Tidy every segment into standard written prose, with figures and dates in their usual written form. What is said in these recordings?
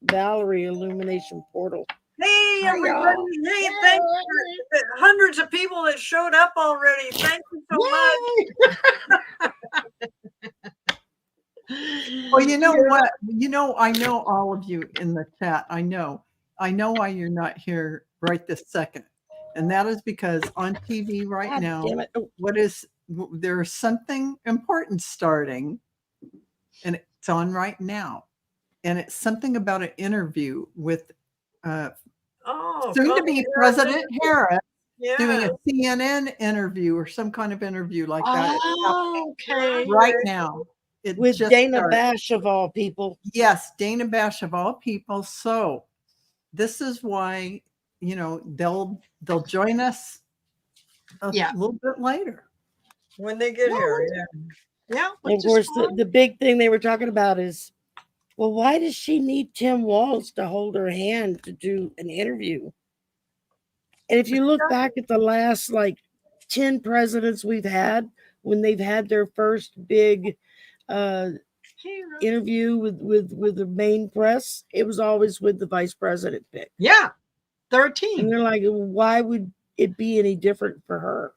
Valerie Illumination Portal. Hey, Hi, everybody. y'all. Hey, thanks for the hundreds of people that showed up already. Thank you so much. Well, you know what? I know all of you in the chat. I know why you're not here right this second. And that is because on TV right God now, damn it. Oh, there's something important starting, and it's on right now. And it's something about an interview with soon to be President Harris doing a CNN interview or some kind of interview like that. Okay. Right now. with Dana Bash of all people. Yes, Dana Bash of all people. So this is why, they'll join us a little bit later. When they get here. Yeah. And of course, the big thing they were talking about is, well, why does she need Tim Walz to hold her hand to do an interview? And if you look back at the last 10 presidents we've had, when they've had their first big interview with the main press, it was always with the vice president pick. Yeah. 13. And they're like, why would it be any different for her?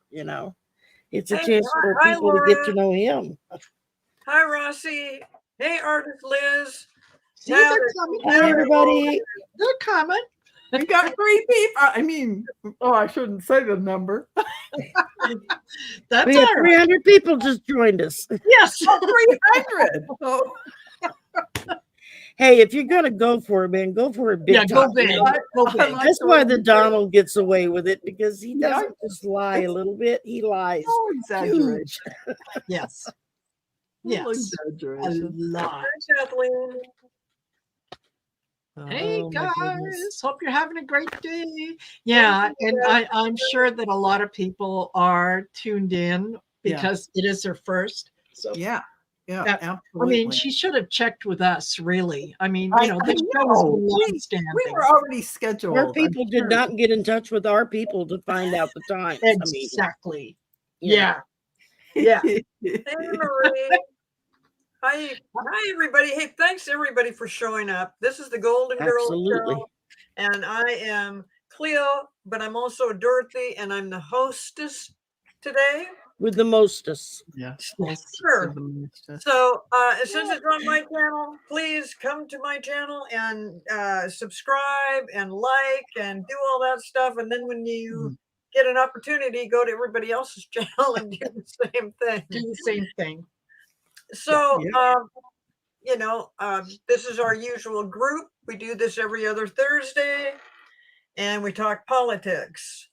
It's a chance for people to get to know him. Hi, Rossi. Hey, artist Liz. See, they're coming. Hi, everybody. They're coming. We got 3 people. I shouldn't say the number. That's we have 300 people just joined us. Yes, 300. Oh. Hey, if you're gonna go for it, man, go for it big. Yeah, go big. Go big. That's why the Donald gets away with it, because he doesn't just lie a little bit; he lies. No exaggeration. Yes. Yes. Exaggeration. A lot. Hi, Kathleen. Hey Oh, my guys, goodness. hope you're having a great day. Yeah, and I'm sure that a lot of people are tuned in because it is their first. So yeah, absolutely. I mean, she should have checked with us, really. I mean, I the show know. is long-standing. We were already scheduled. Our people did not get in touch with our people to find out the time. Exactly. Yeah. Hey, Marie. Hi, everybody. Hey, thanks everybody for showing up. This is the Golden Girls Show, and I am Cleo, but I'm also Dorothy, and I'm the hostess today. With the mostest. Yeah, sure. So, since it's on my channel, please come to my channel and subscribe and like and do all that stuff. And then when you get an opportunity, go to everybody else's channel and do the same thing. Do the same thing. So, this is our usual group. We do this every other Thursday, and we talk politics.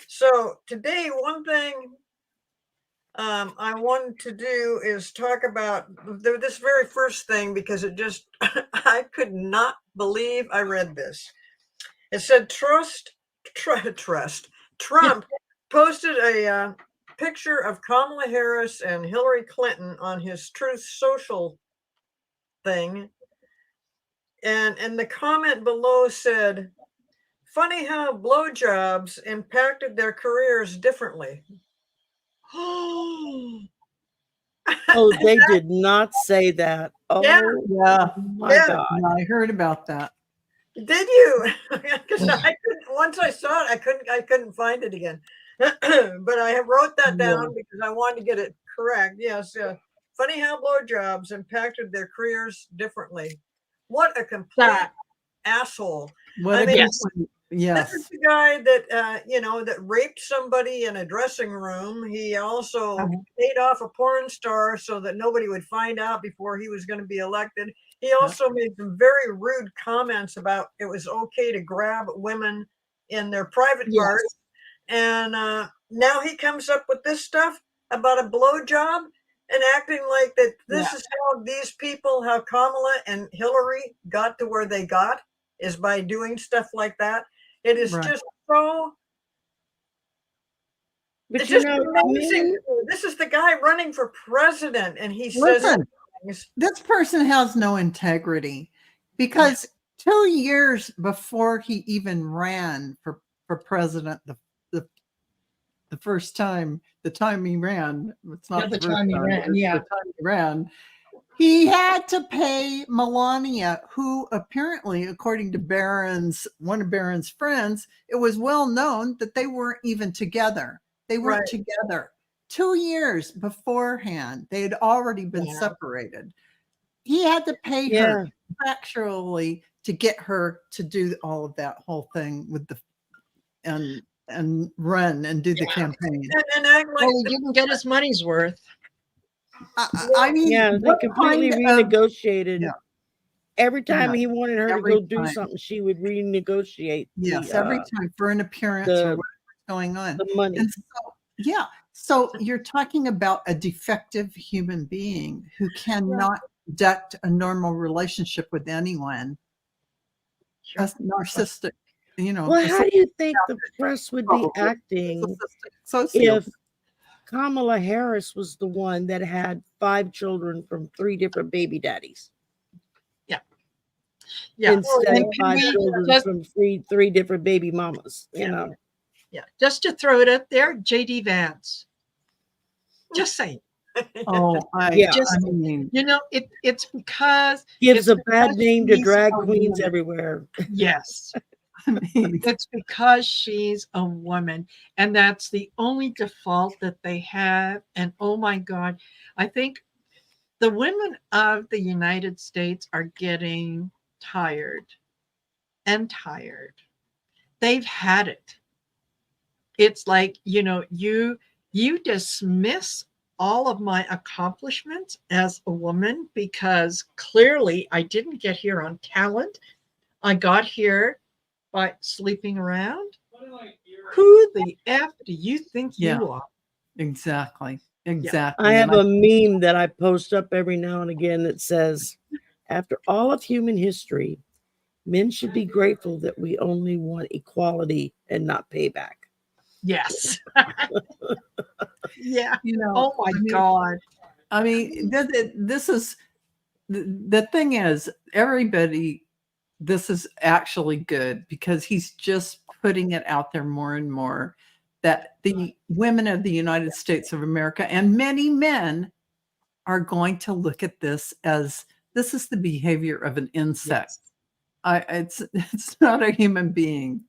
So today, one thing I wanted to do is talk about this very first thing, because it just, I could not believe I read this. It said, Trump posted a picture of Kamala Harris and Hillary Clinton on his Truth Social thing, and the comment below said, "Funny how blowjobs impacted their careers differently." Oh, they did not say that. Oh, my God! I heard about that. Did you? Because once I saw it, I couldn't find it again. But I wrote that down because I wanted to get it correct. Yes. Funny how blowjobs impacted their careers differently. What a complete asshole. This is the guy that, that raped somebody in a dressing room. He also paid off a porn star so that nobody would find out before he was going to be elected. He also made some very rude comments about it was okay to grab women in their private parts. And now he comes up with this stuff about a blowjob and acting like that this is how these people, how Kamala and Hillary got to where they got, is by doing stuff like that. It is just so... It's just amazing. This is the guy running for president, and he says... This person has no integrity, because 2 years before he even ran for president, the first time, the time he ran, it's not the time he ran, the time he ran, He had to pay Melania, who apparently, according to one of Barron's friends, it was well known that they weren't even together. They weren't Right. together. 2 years beforehand, they had already been separated. He had to pay her actually to get her to do all of that whole thing with the and run and do the campaign. And act like Well, he didn't get his money's worth. I mean, Yeah, they completely renegotiated. Yeah. Every time Yeah. he wanted her to Every go do time. something, she would renegotiate. Yes, the, every time for an appearance or whatever's going on. the money. And so you're talking about a defective human being who cannot conduct a normal relationship with anyone. A narcissistic, Well, how do you think the press would be acting if Kamala Harris was the one that had 5 children from 3 different baby daddies? Yeah. Instead of And 5 we children just- from three different baby mamas, you know. Yeah. Just to throw it out there, JD Vance. Just saying. Oh, I mean, it's because Gives it's a bad because name to she's drag a queens woman. everywhere. Yes. I mean, It's because she's a woman, and that's the only default that they have. And oh my God, I think the women of the United States are getting tired and tired. They've had it. It's like, you dismiss all of my accomplishments as a woman because clearly I didn't get here on talent. I got here by sleeping around. Who the F do you think you are? exactly. I have a meme that I post up every now and again that says, after all of human history, men should be grateful that we only want equality and not payback. Yes. Yeah. Oh my God. I mean, this is the thing is, everybody, this is actually good because he's just putting it out there more and more that the women of the United States of America and many men are going to look at this as this is the behavior of an insect. It's not a human being.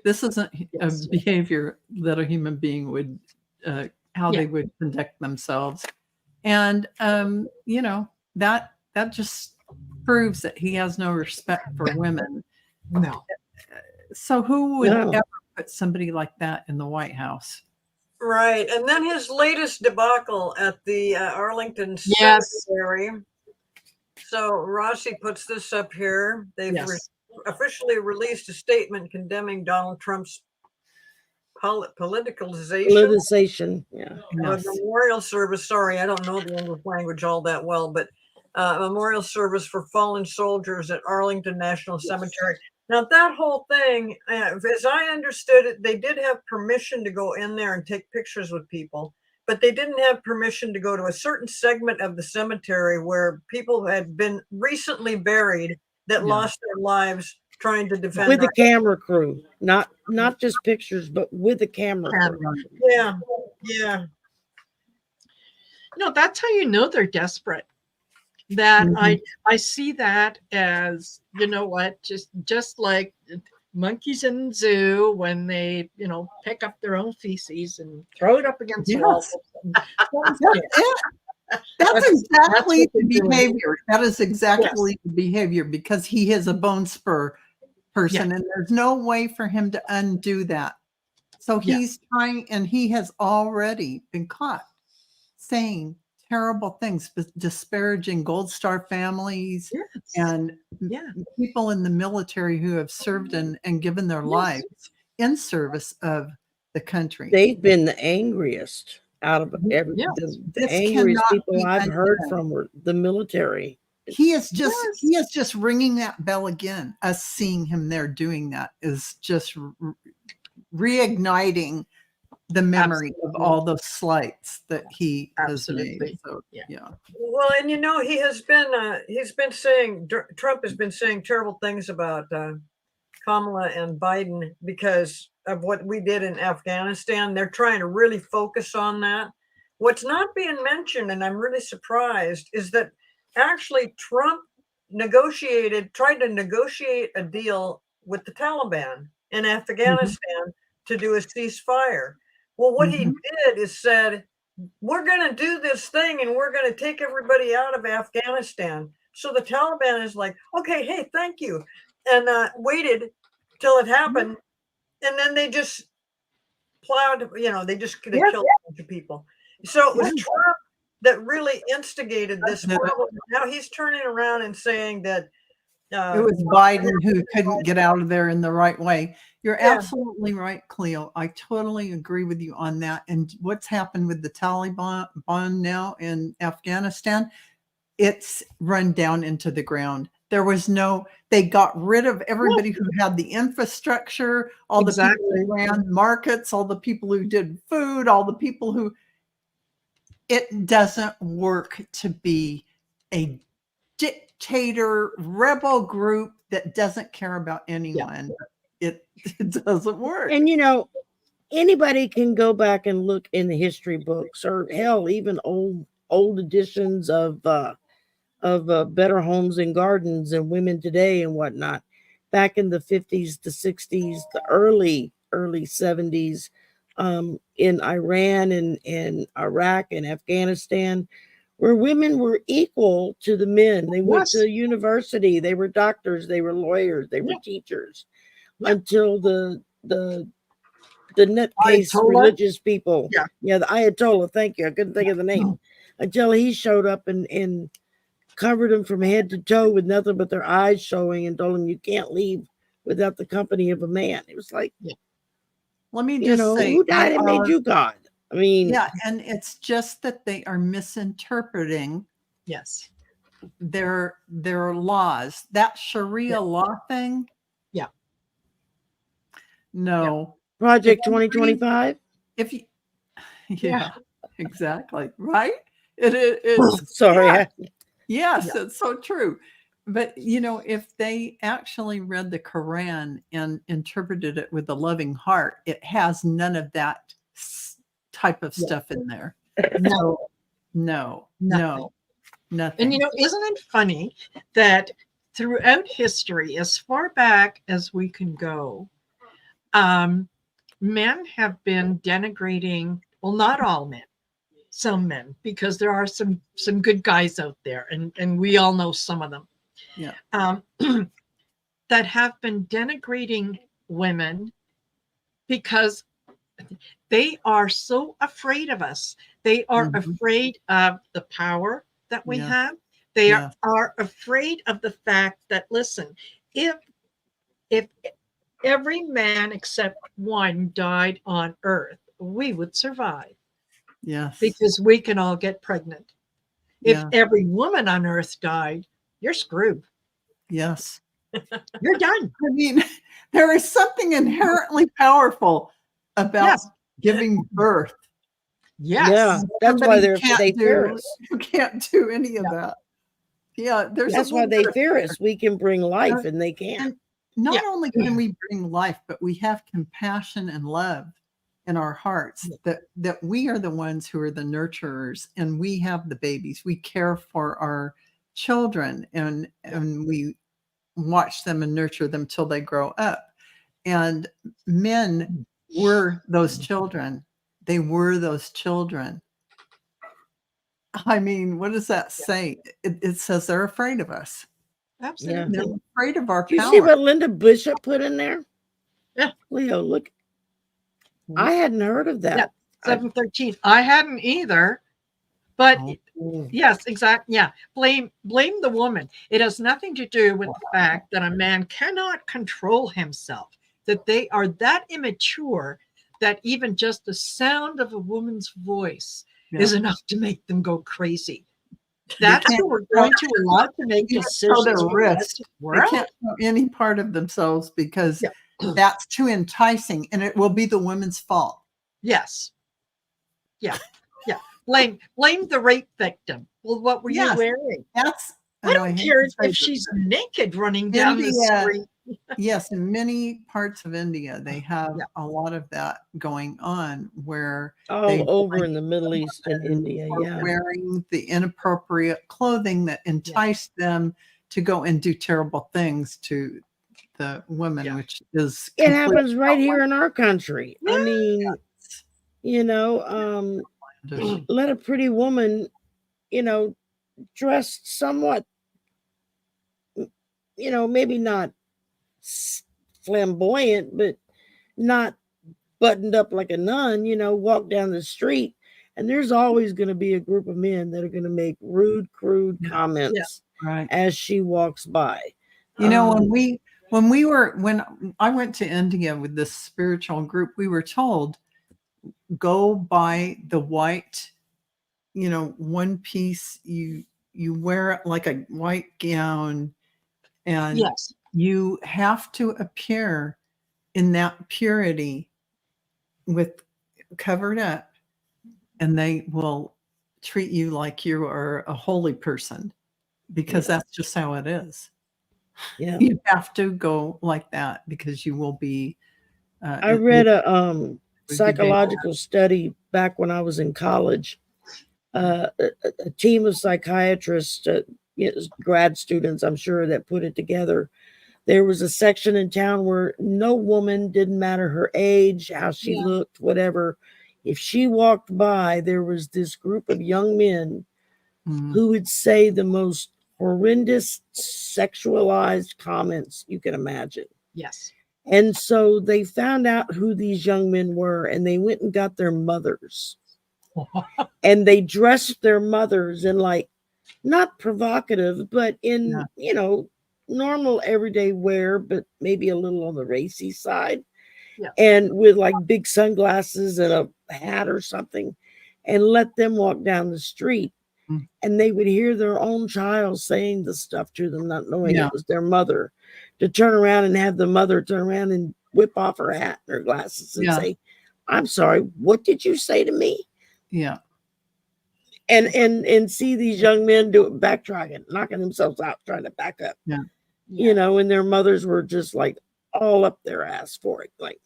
This isn't a behavior that a human being would how they would conduct themselves. And that just proves that he has no respect for women. No. So who would ever put somebody like that in the White House? Right. And then his latest debacle at the Arlington cemetery. So Rossi puts this up here. They've officially released a statement condemning Donald Trump's politicalization. Yeah. A memorial service. Sorry, I don't know the English language all that well, but a memorial service for fallen soldiers at Arlington National Cemetery. Now, that whole thing, as I understood it, they did have permission to go in there and take pictures with people, but they didn't have permission to go to a certain segment of the cemetery where people had been recently buried that lost their lives trying to defend with a camera crew, not just pictures, but with a camera crew. Yeah. That's how you know they're desperate. That I see that as, just like monkeys in the zoo when they, pick up their own feces and throw it up against the wall. That's exactly the behavior. That is exactly the behavior because he is a bone spur person and there's no way for him to undo that. So he's trying, and he has already been caught saying terrible things, disparaging Gold Star families and people in the military who have served and given their lives in service of the country. They've been the angriest out of the angriest people I've heard from were the military. He is just ringing that bell again. Us seeing him there doing that is just reigniting the memory of all those slights that he has made. So, Well, and he has been saying, Trump has been saying terrible things about Kamala and Biden because of what we did in Afghanistan. They're trying to really focus on that. What's not being mentioned, and I'm really surprised, is that actually Trump tried to negotiate a deal with the Taliban in Afghanistan to do a ceasefire. Well, what he did is said, we're going to do this thing and we're going to take everybody out of Afghanistan. So the Taliban is like, okay, hey, thank you. And waited till it happened. And then they just plowed, they killed a bunch of people. So it was Trump that really instigated this problem. Now he's turning around and saying that it was Biden who couldn't get out of there in the right way. You're absolutely right, Cleo. I totally agree with you on that. And what's happened with the Taliban now in Afghanistan, it's run down into the ground. They got rid of everybody who had the infrastructure, all the people who ran markets, all the people who did food, all the people who, it doesn't work to be a dictator rebel group that doesn't care about anyone. It doesn't work. And anybody can go back and look in the history books, or hell, even old editions of Better Homes and Gardens and Women Today and whatnot, back in the 50s, the 60s, the early 70s, in Iran and Iraq and Afghanistan, where women were equal to the men. They went to university, they were doctors, they were lawyers, they were teachers, until the nutcase religious people. The Ayatollah, thank you, I couldn't think of the name, until he showed up and covered them from head to toe with nothing but their eyes showing, and told them you can't leave without the company of a man. It was like, let me just say, who died and made you God? I mean, and it's just that they are misinterpreting their laws. That Sharia law thing. No. Project 2025. If you, exactly right. It is. Sorry. Yes, it's so true. But if they actually read the Quran and interpreted it with a loving heart, it has none of that type of stuff in there. No, nothing. And isn't it funny that throughout history, as far back as we can go, men have been denigrating, well, not all men, some men, because there are some good guys out there, and we all know some of them, that have been denigrating women because they are so afraid of us. They are afraid of the power that we have. They are afraid of the fact that, listen, if every man except one died on Earth, we would survive. Yes. Because we can all get pregnant. If every woman on Earth died, you're screwed. Yes. You're done. I mean, there is something inherently powerful about giving birth. Yes. Yeah, that's why they fear us. You can't do any of that. Yeah, that's why they fear us. We can bring life, and they can't. Not only can we bring life, but we have compassion and love in our hearts, that we are the ones who are the nurturers, and we have the babies. We care for our children, and we watch them and nurture them till they grow up. And men were those children. They were those children. I mean, what does that say? It says they're afraid of us. Absolutely. They're afraid of our Do you power. see what Linda Bishop put in there? Yeah. Leo, look. I hadn't heard of that. 713. I hadn't either. But yes, exactly. Yeah. Blame the woman. It has nothing to do with the fact that a man cannot control himself, that they are that immature that even just the sound of a woman's voice is enough to make them go crazy. That's what we're going to allow to make decisions. They can't know any part of themselves because that's too enticing, and it will be the woman's fault. Yes. Yeah. Yeah. Blame the rape victim. Well, what were you wearing? I don't care if she's naked running down the street. Yes, in many parts of India, they have Yeah. a lot of that going on where All they over in the Middle East and India. are Yeah. wearing the inappropriate clothing that entice them to go and do terrible things to the women, Yeah. which is It completely happens right here in our country. I mean, outlandish. let a pretty woman, dressed somewhat, maybe not flamboyant, but not buttoned up like a nun, walk down the street. And there's always going to be a group of men that are going to make rude, crude comments Right. as she walks by. You know, Um, when I went to India with this spiritual group, we were told go buy the white, one piece. You wear it like a white gown, and Yes. you have to appear in that purity with covered up, and they will treat you like you are a holy person because that's just how it is. yeah. You have to go like that because you will be. I It read a would be psychological study back when I was in college. A team of psychiatrists, grad students, I'm sure, that put it together. There was a section in town where no woman, didn't matter her age, how she Yeah. looked, whatever. If she walked by, there was this group of young men Mhm. who would say the most horrendous sexualized comments you can imagine. Yes. And so they found out who these young men were, and they went and got their mothers. And they dressed their mothers in, like, not provocative, but in, normal everyday wear, but maybe a little on the racy side. Yeah. And with like big sunglasses and a hat or something, and let them walk down the street. Mm. And they would hear their own child saying the stuff to them, not knowing Yeah. it was their mother, to turn around and have the mother turn around and whip off her hat and her glasses and Yeah. say, "I'm sorry, what did you say to me?" Yeah. And see these young men do it, backtracking, knocking themselves out, trying to back up. Yeah. And their mothers were just like all up their ass for it. Like,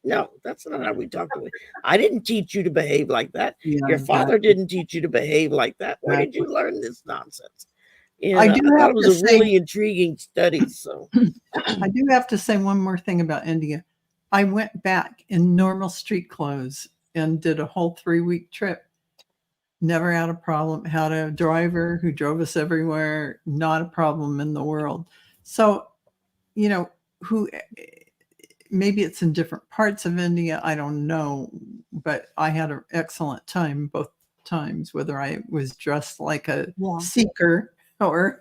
no, that's not how we talk to you. I didn't teach you to behave like that. Yeah, Your father exactly. didn't teach you to behave like that. Where did you learn this nonsense? I do I thought have it was to a say- really intriguing study. So I do have to say one more thing about India. I went back in normal street clothes and did a whole 3-week trip. Never had a problem. Had a driver who drove us everywhere. Not a problem in the world. So, who maybe it's in different parts of India. I don't know, but I had an excellent time both times, whether I was dressed like a seeker or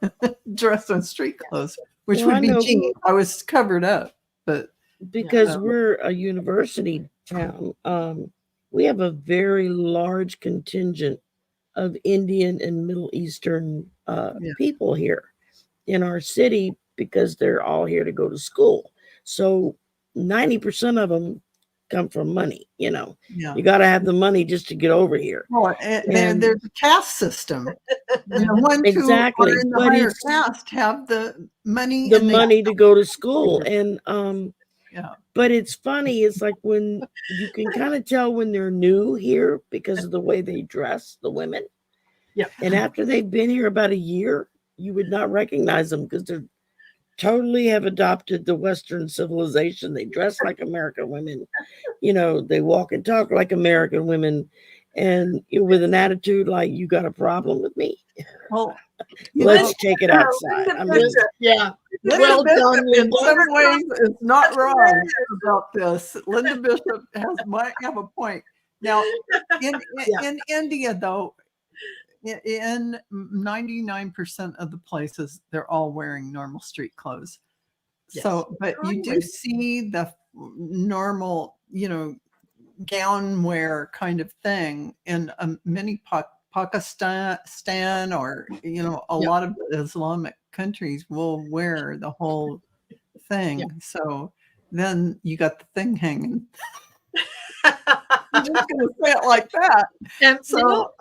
dressed in street clothes, which Well, I would be know- jeans. I was covered up, but because we're a university town, we have a very large contingent of Indian and Middle Eastern people here in our city because they're all here to go to school. So 90% of them come from money. You got to have the money just to get over here. Well, there's a caste system. Ones Exactly, who are in the but higher it's caste have the money. the and they- money to go to school. And Yeah. but it's funny. It's like when you can kind of tell when they're new here because of the way they dress, the women. Yeah. And after they've been here about a year, you would not recognize them because they're totally have adopted the Western civilization. They dress like American women. They walk and talk like American women, and with an attitude like, you got a problem with me? Well, Let's take it outside. I mean, Yeah. Linda Well Bishop, done, in Linda. some ways, is not That's wrong hilarious. about this. Linda Bishop might have a point. Now, in India, though, in 99% of the places, they're all wearing normal street clothes. Yes. So, but you do see the normal, gown wear kind of thing in many Pakistan or, a lot of Islamic countries will wear the whole thing. Yeah. So then you got the thing hanging. I'm just going to say it like that. And So,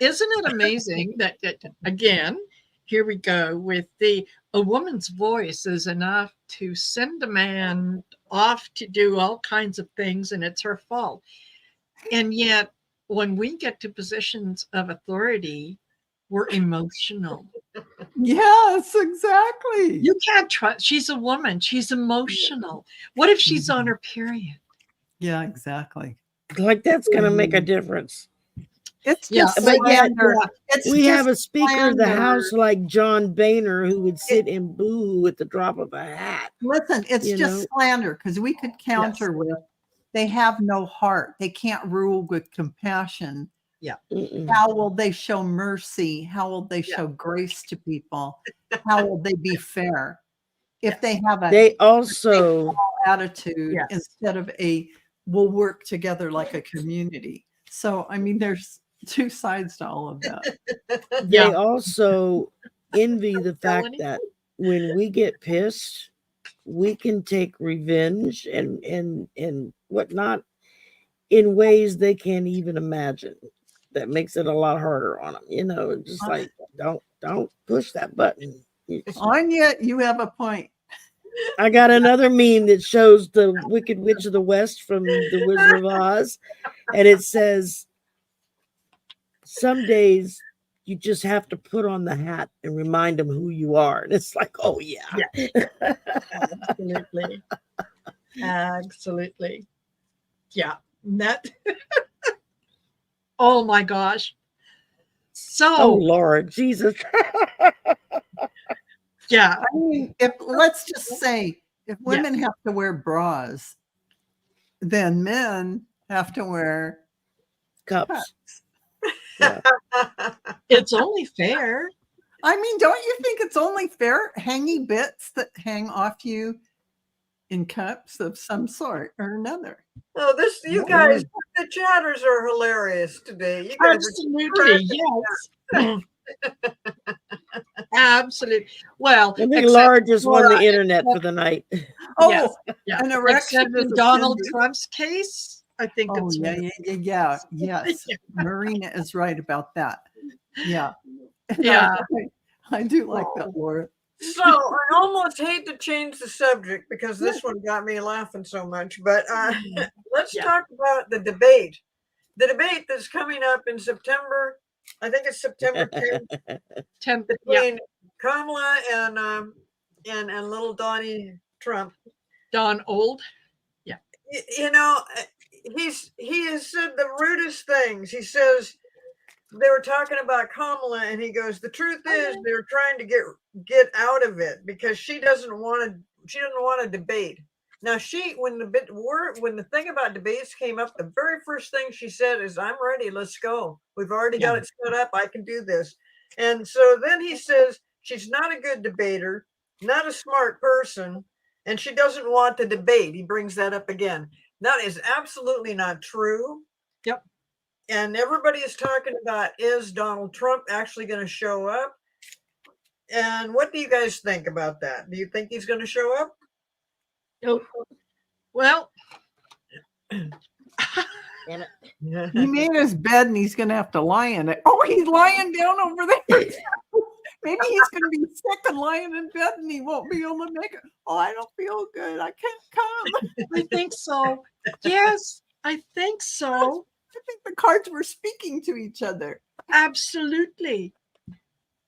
isn't it amazing that again, here we go with a woman's voice is enough to send a man off to do all kinds of things, and it's her fault. And yet, when we get to positions of authority, we're emotional. Yes, exactly. You can't trust. She's a woman. She's emotional. What if she's on her period? Yeah, exactly. Like that's going to make a difference. It's Yeah, just but yet, slander. It's We just have a Speaker of the slander. House like John Boehner who would sit and boo at the drop of a hat. Listen, it's you just know? slander because we could counter with they have no heart. They can't rule with compassion. Mm-mm. How will they show mercy? How will they show grace to people? How will they be fair? If they have a They also, attitude Yes. instead of a we'll work together like a community. So I mean there's two sides to all of that. they also envy the fact Melanie? that when we get pissed, we can take revenge and whatnot in ways they can't even imagine. That makes it a lot harder on them. Just like don't push that button. Anya, you have a point. I got another meme that shows the Wicked Witch of the West from The Wizard of Oz, and it says, "Some days you just have to put on the hat and remind them who you are." And it's like, oh yeah. Absolutely. Absolutely. Yeah. That. Oh my gosh. So, Oh Lord, Jesus. yeah. I mean, if let's just say if women have to wear bras, then men have to wear Cups. It's only fair. I mean, don't you think it's only fair? Hangy bits that hang off you in cups of some sort or another. Oh, you guys, the chatters are hilarious today. You guys Absolutely. Yes. Absolutely. Well, I think except Laura just won Laura, the internet for the night. Oh, yes, yeah. an erection Except in is a Donald sin. Trump's case, I think Oh, it's yes. Marina is right about that. Yeah. Yeah. I do like that, Laura. So I almost hate to change the subject because this one got me laughing so much. But let's talk about the debate. The debate that's coming up in September. I think it's September 10th between Kamala and little Donnie Trump. Don Old. You know, he has said the rudest things. He says they were talking about Kamala, and he goes, "The truth is, they're trying to get out of it because she doesn't want to debate." Now, when the thing about debates came up, the very first thing she said is, "I'm ready. Let's go. We've already got it set up. I can do this." And so then he says she's not a good debater, not a smart person, and she doesn't want to debate. He brings that up again. That is absolutely not true. Yep. And everybody is talking about, is Donald Trump actually going to show up? And what do you guys think about that? Do you think he's going to show up? Oh, well, He made his bed and he's going to have to lie in it. Oh, he's lying down over there. Maybe he's going to be sick and lying in bed and he won't be able to make it. Oh, I don't feel good. I can't come. I think so. Yes, I think so. I think the cards were speaking to each other. Absolutely.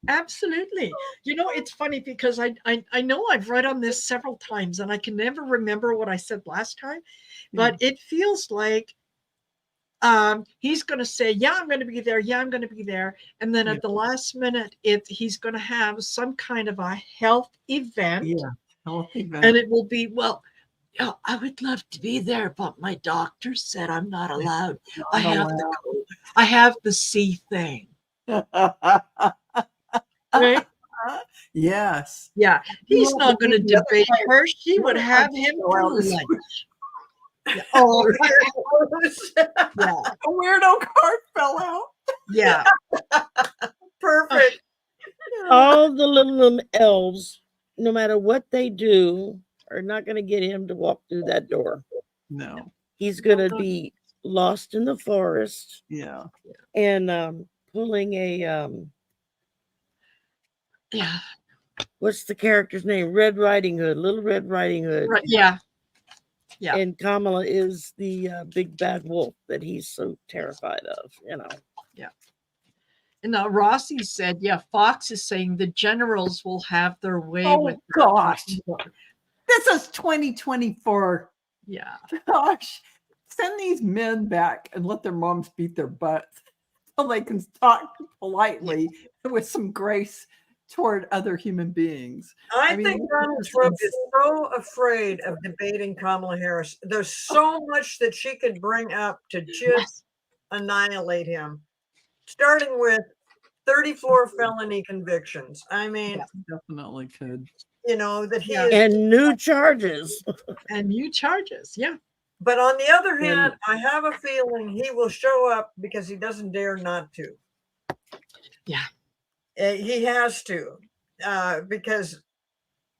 Absolutely. You know, it's funny because I know I've read on this several times and I can never remember what I said last time, but it feels like he's going to say, yeah, I'm going to be there. Yeah, I'm going to be there. And then at the last minute, he's going to have some kind of a health event. Yeah, health event. And it will be, well, yeah, I would love to be there, but my doctor said I'm not allowed. I have the C thing. Right? Yes. Yeah. He's not going to debate her. She would have him for lunch. Yeah. Oh, A weirdo card fell out. yeah. Perfect. All the little elves, no matter what they do, are not going to get him to walk through that door. No. He's going to be lost in the forest. Yeah. And pulling a Yeah. What's the character's name? Red Riding Hood, Little Red Riding Hood. Right. Yeah. Yeah. And Kamala is the big bad wolf that he's so terrified of, Yeah. And now Rossi said, yeah, Fox is saying the generals will have their way Oh, with gosh. This is 2024. Yeah. Gosh, send these men back and let their moms beat their butts so they can talk politely with some grace toward other human beings. I think Donald Trump is so afraid of debating Kamala Harris. There's so much that she could bring up to just annihilate him, starting with 34 felony convictions. I mean, Definitely could. that he Yeah. is. And new charges. And new charges. Yeah. But on the other hand, I have a feeling he will show up because he doesn't dare not to. Yeah. He has to, because,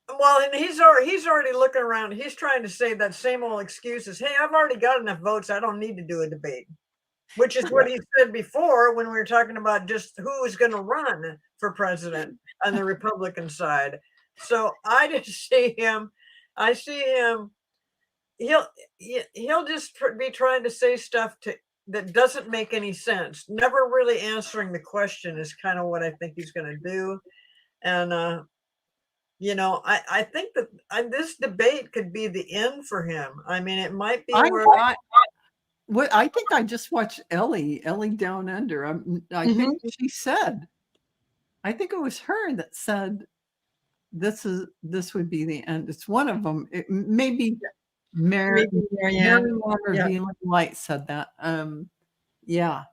well, and he's already looking around. He's trying to say that same old excuses. Hey, I've already got enough votes. I don't need to do a debate, which is what he said before when we were talking about just who is going to run for president on the Republican side. So I just see him. I see him. He'll just be trying to say stuff that doesn't make any sense. Never really answering the question is kind of what I think he's going to do. And, I think that this debate could be the end for him. I mean, it might be I think I just watched Ellie Down Under. I think she said, I think it was her that said, this would be the end. It's one of them. Maybe Marianne Light said that. Yeah.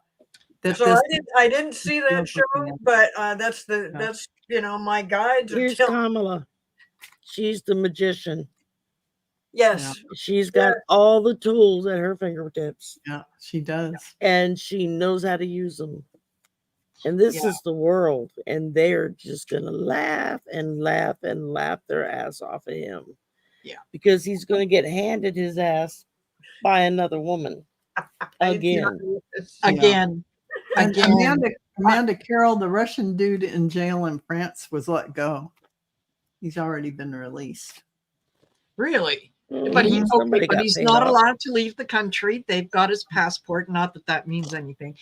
So I didn't see that show, but that's my guides. Here's Kamala. She's the magician. Yes. She's got all the tools at her fingertips. Yeah, she does. And she knows how to use them. And this is the world. And they're just going to laugh and laugh and laugh their ass off of him. Yeah. Because he's going to get handed his ass by another woman. Again. Again. Amanda Carroll, the Russian dude in jail in France, was let go. He's already been released. Really? But he's not allowed to leave the country. They've got his passport. Not that means anything.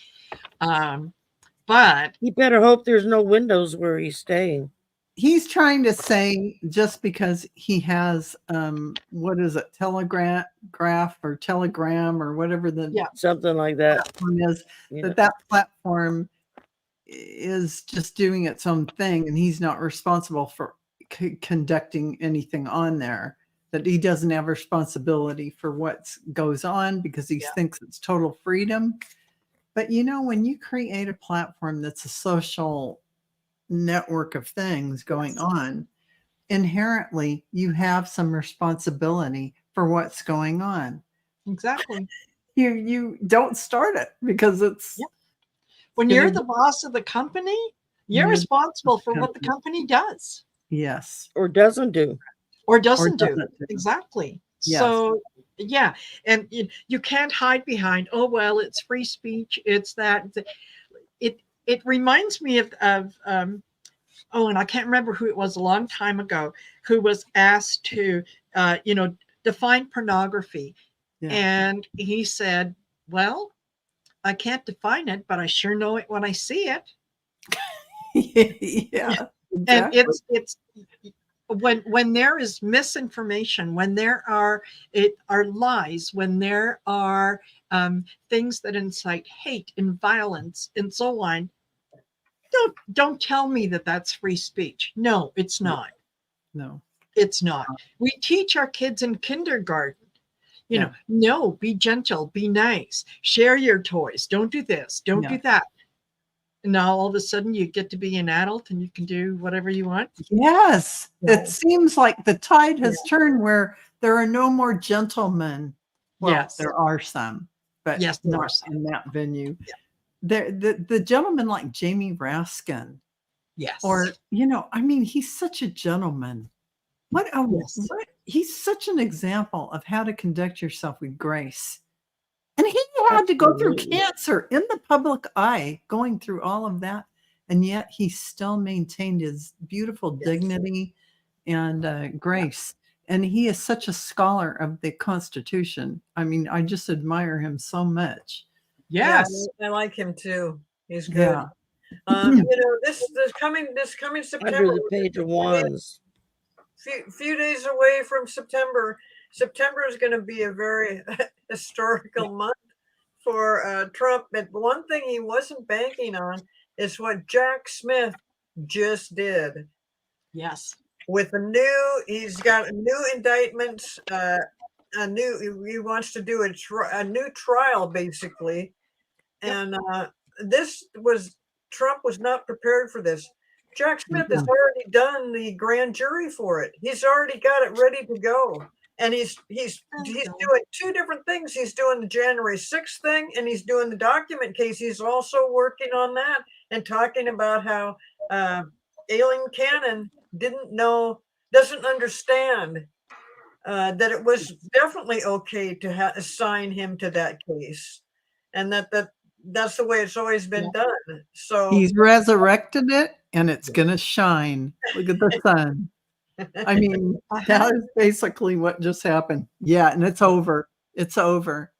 But he better hope there's no windows where he's staying. He's trying to say just because he has what is it, Telegram or whatever something like that platform is, that platform is just doing its own thing, and he's not responsible for conducting anything on there. That he doesn't have responsibility for what goes on because he thinks it's total freedom. But when you create a platform that's a social network of things going on, inherently you have some responsibility for what's going on. Exactly. You don't start it because it's when you're the boss of the company, you're responsible for what the company does. Yes. Or doesn't do. Or doesn't do. Exactly. Yes. So and you can't hide behind, oh well, it's free speech, it's that. It reminds me of and I can't remember who it was a long time ago who was asked to define pornography. And he said, well, I can't define it, but I sure know it when I see it. Yeah. Exactly. And it's when there is misinformation, when there are lies, when there are things that incite hate and violence and so on, don't tell me that that's free speech. No, it's not. No, it's not. We teach our kids in kindergarten, no, be gentle, be nice, share your toys, don't do this, don't do that. And now all of a sudden you get to be an adult and you can do whatever you want. Yes. It seems like the tide has turned where there are no more gentlemen. Well, there are some, but not in that venue. Yeah. The gentleman like Jamie Raskin. Yes. Or, he's such a gentleman. He's such an example of how to conduct yourself with grace. And he had to go through cancer in the public eye, going through all of that. and yet he still maintained his beautiful dignity and grace. And he is such a scholar of the Constitution. I mean, I just admire him so much. Yes. I like him too. He's good. Yeah. This coming Under September, the page of wands. few days away from September. September is going to be a very historical month for Trump. But one thing he wasn't banking on is what Jack Smith just did. Yes. With he's got a new indictment. He wants to do a new trial, basically. And Trump was not prepared for this. Jack Smith has already done the grand jury for it. He's already got it ready to go. And he's doing two different things. He's doing the January 6th thing, and he's doing the document case. He's also working on that and talking about how Aileen Cannon doesn't understand that it was definitely okay to assign him to that case, and that's the way it's always been done. So he's resurrected it, and it's going to shine. Look at the sun. I mean, that is basically what just happened. Yeah, and it's over. It's over.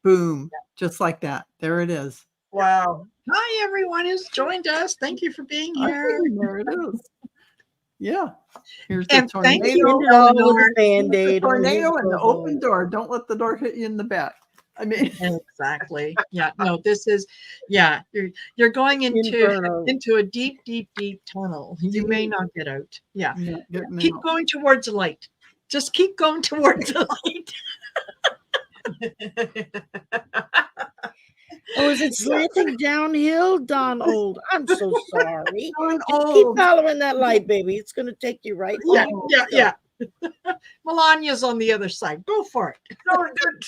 Boom. Just like that. There it is. wow. Hi, everyone who's joined us. Thank you for being here. There it is. Yeah. Here's And the thank tornado. you, With a Eleanor. Band-Aid The on his tornado and the elbow. open door. Don't let the door hit you in the back. I mean, Exactly. Yeah. No, this is, you're going Inferno. into a deep, deep, deep tunnel. You may not get out. Yeah. getting Keep out. going towards the light. Just keep going towards the light. Oh, is it slanting downhill, Donald? I'm so sorry. Going Just keep old. following that light, baby. It's going to take you right Yeah. home. Yeah. Melania's on the other side. Go for it.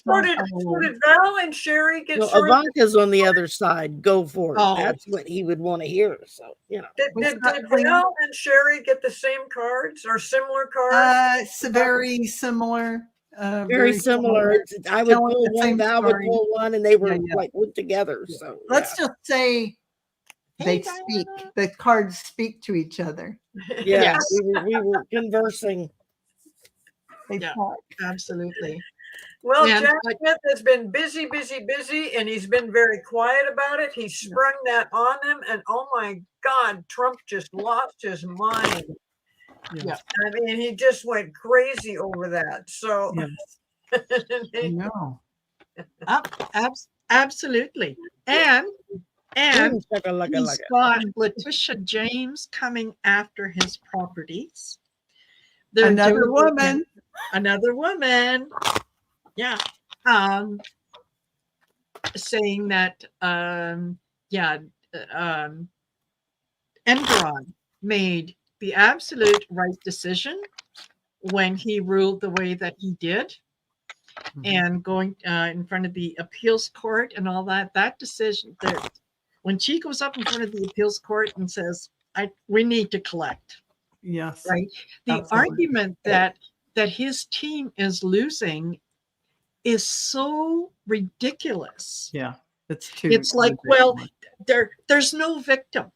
So did Val and Sherry get No, sorted? Ivanka's on the other side. Go for it. Oh. That's what he would want to hear. So, Did What's that, Val and Sherry get the same cards or similar cards? It's very similar. very similar. I would Telling pull the one, same Val would story. pull one, and they were Yeah. like went together. So Let's just say Hey, they speak. Diana. The cards speak to each other. yeah, Yes. we were conversing. They Yeah. talk. Absolutely. Well, And Jack like- Smith has been busy, and he's been very quiet about it. He sprung that on them, and oh my God, Trump just lost his mind. Yeah. I mean, he just went crazy over that. So, I know. Absolutely. And Ooh, shaka-laka-laka. he's got Letitia James coming after his properties. They're Another doing- woman. Another woman. Yeah. Saying that Enron made the absolute right decision when he ruled the way that he did, and going in front of the appeals court and all that decision there, when she goes up in front of the appeals court and says, we need to collect, Yes. right? The Absolutely. argument that his team is losing is so ridiculous. Yeah. It's like, well, there's no victim.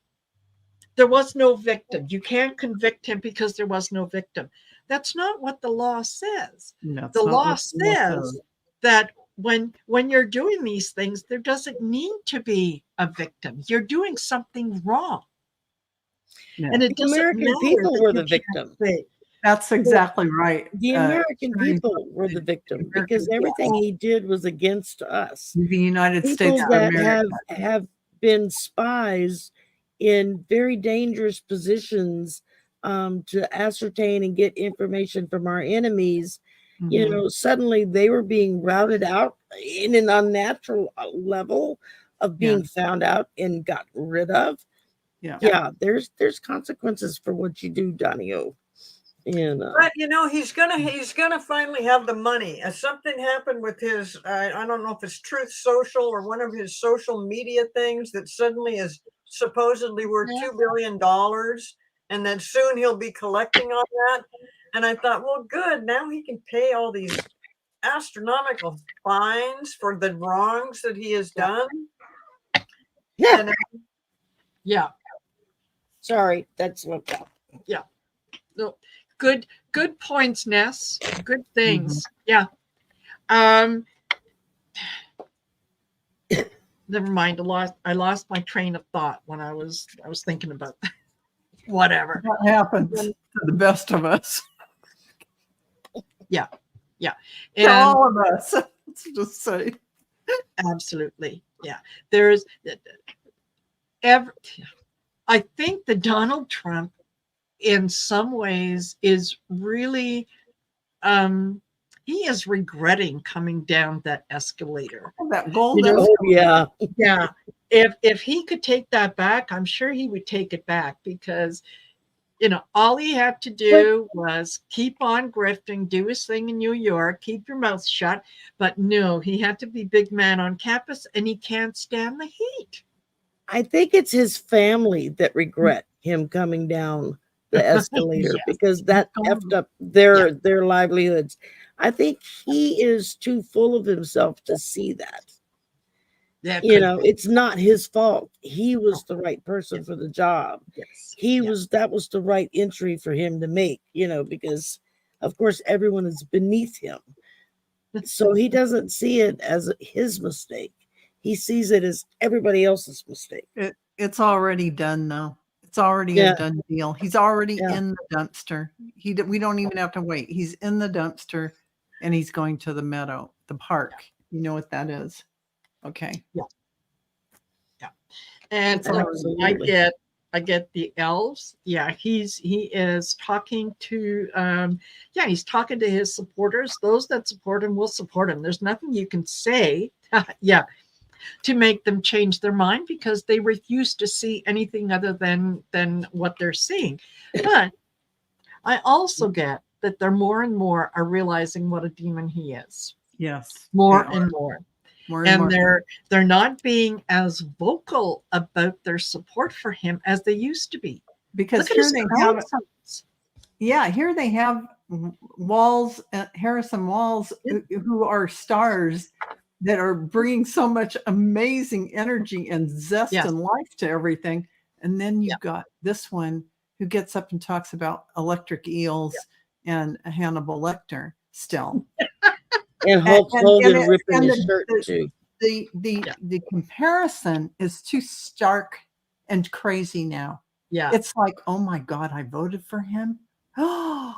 There was no victim. You can't convict him because there was no victim. That's not what the law says. The law says that when you're doing these things, there doesn't need to be a victim. You're doing something wrong. Yeah. And it The doesn't American matter people that were you the can't victim. say- That's exactly right. The American Sherry, people were the victim American because everything he did was against us. the United People States of that America. have been spies in very dangerous positions to ascertain and get information from our enemies. You know, suddenly they were being routed out in an unnatural level of being found out and gotten rid of. Yeah, there's consequences for what you do, Donnie O. And but he's gonna finally have the money. Something happened with his I don't know if it's Truth Social or one of his social media things that suddenly is supposedly worth $2 billion, and then soon he'll be collecting on that. And I thought, well, good, now he can pay all these astronomical fines for the wrongs that he has done. Yeah. And Yeah. Sorry, that's what. No, good points, Ness. Good things. Mm-hmm. Yeah. Never mind. I lost my train of thought when I was thinking about that. Whatever. That happens to the best of us. Yeah. To And all of us. Let's just say. absolutely. Yeah. There's ever. I think that Donald Trump, in some ways, is really he is regretting coming down that escalator. That gold. You know, yeah. Yeah. If he could take that back, I'm sure he would take it back, because all he had to do was keep on grifting, do his thing in New York, keep your mouth shut. But no, he had to be big man on campus, and he can't stand the heat. I think it's his family that regret him coming down the escalator Yes. because that effed up their livelihoods. I think he is too full of himself to see that. That You could know, be. it's not his fault. He was the right person for the job. Yes. That was the right entry for him to make, because of course everyone is beneath him. So he doesn't see it as his mistake. He sees it as everybody else's mistake. It's already done, though. It's already Yeah. a done deal. He's already Yeah. in the dumpster. We don't even have to wait. He's in the dumpster, and he's going to the meadow, the park. You know what that is? Okay. Yeah. And Absolutely. I get the elves. Yeah, he is talking to he's talking to his supporters. Those that support him will support him. There's nothing you can say to make them change their mind, because they refuse to see anything other than what they're seeing. But I also get that they're more and more are realizing what a demon he is. Yes. More they and are. more. More And more. they're not being as vocal about their support for him as they used to be. Because Look at here his they crowd have signs. here they have Walls, Harrison Walls, who are stars that are bringing so much amazing energy and zest Yes. and life to everything. And then you've got this one who gets up and talks about electric eels and Hannibal Lecter still. And Hulk Hogan ripping his the- shirt too. The comparison is too stark and crazy now. Yeah. It's like, oh my God, I voted for him. Oh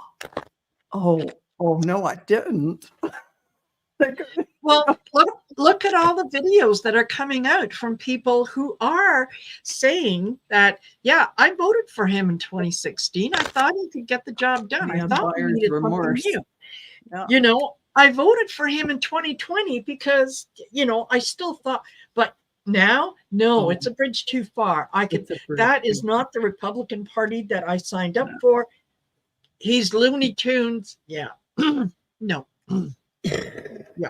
no, I didn't. Well, look at all the videos that are coming out from people who are saying that, yeah, I voted for him in 2016. I thought he could get the job done. I thought we buyer's needed remorse. something new. I voted for him in 2020 because, I still thought, but now, no, it's a bridge too far. That is not the Republican Party that I signed up for. He's Looney Tunes. Yeah. No. Yeah.